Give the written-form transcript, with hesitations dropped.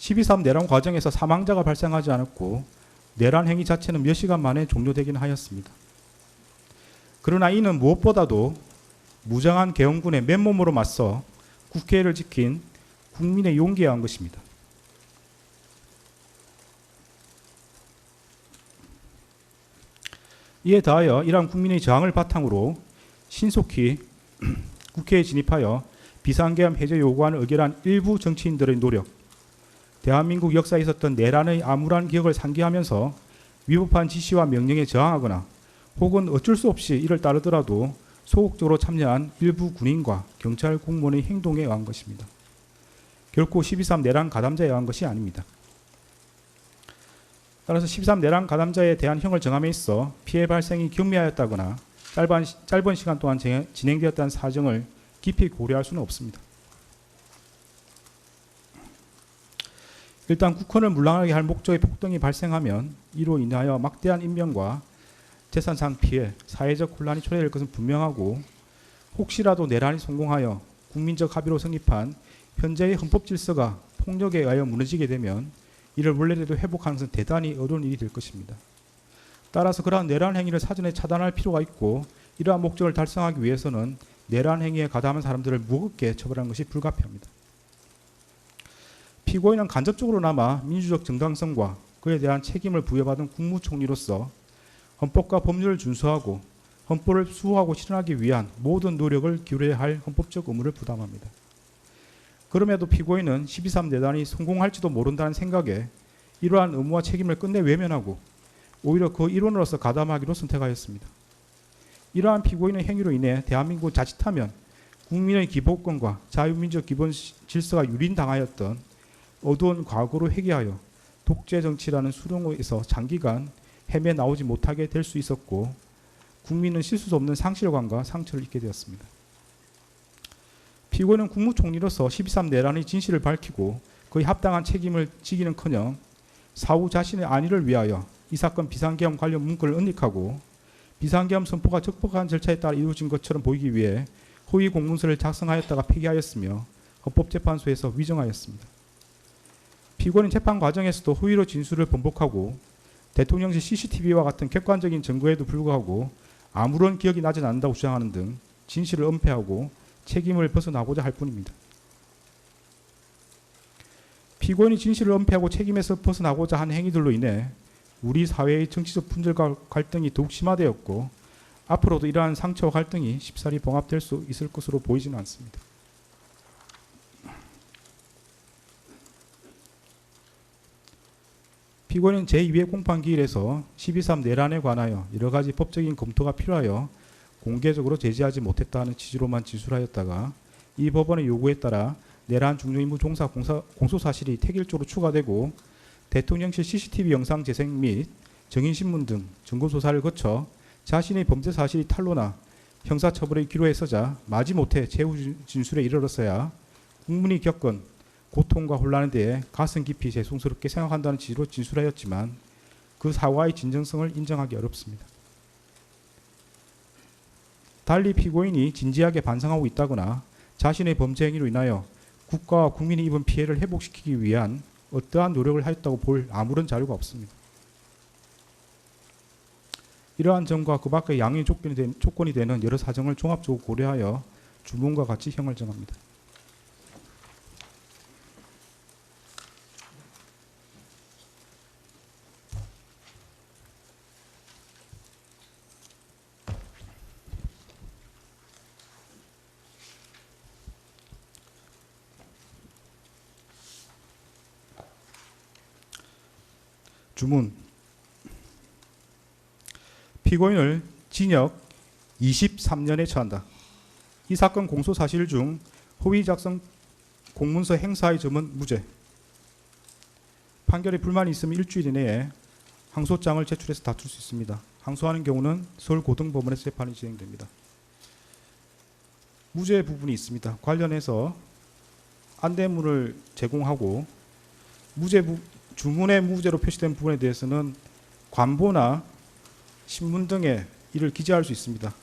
12.3 내란 과정에서 사망자가 발생하지 않았고 내란 행위 자체는 몇 시간 만에 종료되긴 하였습니다. 그러나 이는 무엇보다도 무장한 계엄군의 맨몸으로 맞서 국회를 지킨 국민의 용기에 의한 것입니다. 이에 더하여 이러한 국민의 저항을 바탕으로 신속히 국회에 진입하여 비상계엄 해제 요구안을 의결한 일부 정치인들의 노력, 대한민국 역사에 있었던 내란의 암울한 기억을 상기하면서 위법한 지시와 명령에 저항하거나 혹은 어쩔 수 없이 이를 따르더라도 소극적으로 참여한 일부 군인과 경찰 공무원의 행동에 의한 것입니다. 결코 12.3 내란 가담자에 의한 것이 아닙니다. 따라서 12.3 내란 가담자에 대한 형을 정함에 있어 피해 발생이 경미하였다거나 짧은 시간 동안 진행되었다는 사정을 깊이 고려할 수는 없습니다. 일단 국헌을 물랑하게 할 목적의 폭동이 발생하면 이로 인하여 막대한 인명과 재산상 피해, 사회적 혼란이 초래될 것은 분명하고 혹시라도 내란이 성공하여 국민적 합의로 성립한 현재의 헌법 질서가 폭력에 의하여 무너지게 되면 이를 원래대로 회복하는 것은 대단히 어려운 일이 될 것입니다. 따라서 그러한 내란 행위를 사전에 차단할 필요가 있고 이러한 목적을 달성하기 위해서는 내란 행위에 가담한 사람들을 무겁게 처벌하는 것이 불가피합니다. 피고인은 간접적으로나마 민주적 정당성과 그에 대한 책임을 부여받은 국무총리로서 헌법과 법률을 준수하고 헌법을 수호하고 실현하기 위한 모든 노력을 기울여야 할 헌법적 의무를 부담합니다. 그럼에도 피고인은 12.3 내란이 성공할지도 모른다는 생각에 이러한 의무와 책임을 끝내 외면하고 오히려 그 일원으로서 가담하기로 선택하였습니다. 이러한 피고인의 행위로 인해 대한민국은 자칫하면 국민의 기본권과 자유민주적 기본 질서가 유린당하였던 어두운 과거로 회귀하여 독재 정치라는 수렁에서 장기간 헤매 나오지 못하게 될 수 있었고 국민은 씻을 수 없는 상실감과 상처를 입게 되었습니다. 피고인은 국무총리로서 12.3 내란의 진실을 밝히고 그에 합당한 책임을 지기는커녕 사후 자신의 안위를 위하여 이 사건 비상계엄 관련 문건을 은닉하고 비상계엄 선포가 적법한 절차에 따라 이루어진 것처럼 보이기 위해 허위 공문서를 작성하였다가 폐기하였으며 헌법재판소에서 위정하였습니다. 피고인은 재판 과정에서도 허위로 진술을 번복하고 대통령실 CCTV와 같은 객관적인 증거에도 불구하고 아무런 기억이 나지 않는다고 주장하는 등 진실을 은폐하고 책임을 벗어나고자 할 뿐입니다. 피고인이 진실을 은폐하고 책임에서 벗어나고자 한 행위들로 인해 우리 사회의 정치적 분열과 갈등이 더욱 심화되었고 앞으로도 이러한 상처와 갈등이 쉽사리 봉합될 수 있을 것으로 보이지는 않습니다. 피고인은 제2회 공판기일에서 12.3 내란에 관하여 여러 가지 법적인 검토가 필요하여 공개적으로 제지하지 못했다는 취지로만 진술하였다가 이 법원의 요구에 따라 내란 중요임무 종사 공소사실이 태길조로 추가되고 대통령실 CCTV 영상 재생 및 증인신문 등 증거조사를 거쳐 자신의 범죄 사실이 탄로나 형사처벌의 기로에 서자 마지못해 최후 진술에 이르렀어야 국민이 겪은 고통과 혼란에 대해 가슴 깊이 죄송스럽게 생각한다는 취지로 진술하였지만 그 사과의 진정성을 인정하기 어렵습니다. 달리 피고인이 진지하게 반성하고 있다거나 자신의 범죄 행위로 인하여 국가와 국민이 입은 피해를 회복시키기 위한 어떠한 노력을 하였다고 볼 아무런 자료가 없습니다. 이러한 점과 그 밖의 양형의 조건이 되는 여러 사정을 종합적으로 고려하여 주문과 같이 형을 정합니다. 주문. 피고인을 징역 23년에 처한다. 이 사건 공소 사실 중 허위 작성 공문서 행사의 점은 무죄. 판결에 불만이 있으면 일주일 이내에 항소장을 제출해서 다툴 수 있습니다. 항소하는 경우는 서울고등법원에서 재판이 진행됩니다. 무죄 부분이 있습니다. 관련해서 안대문을 제공하고 주문의 무죄로 표시된 부분에 대해서는 관보나 신문 등에 이를 기재할 수 있습니다.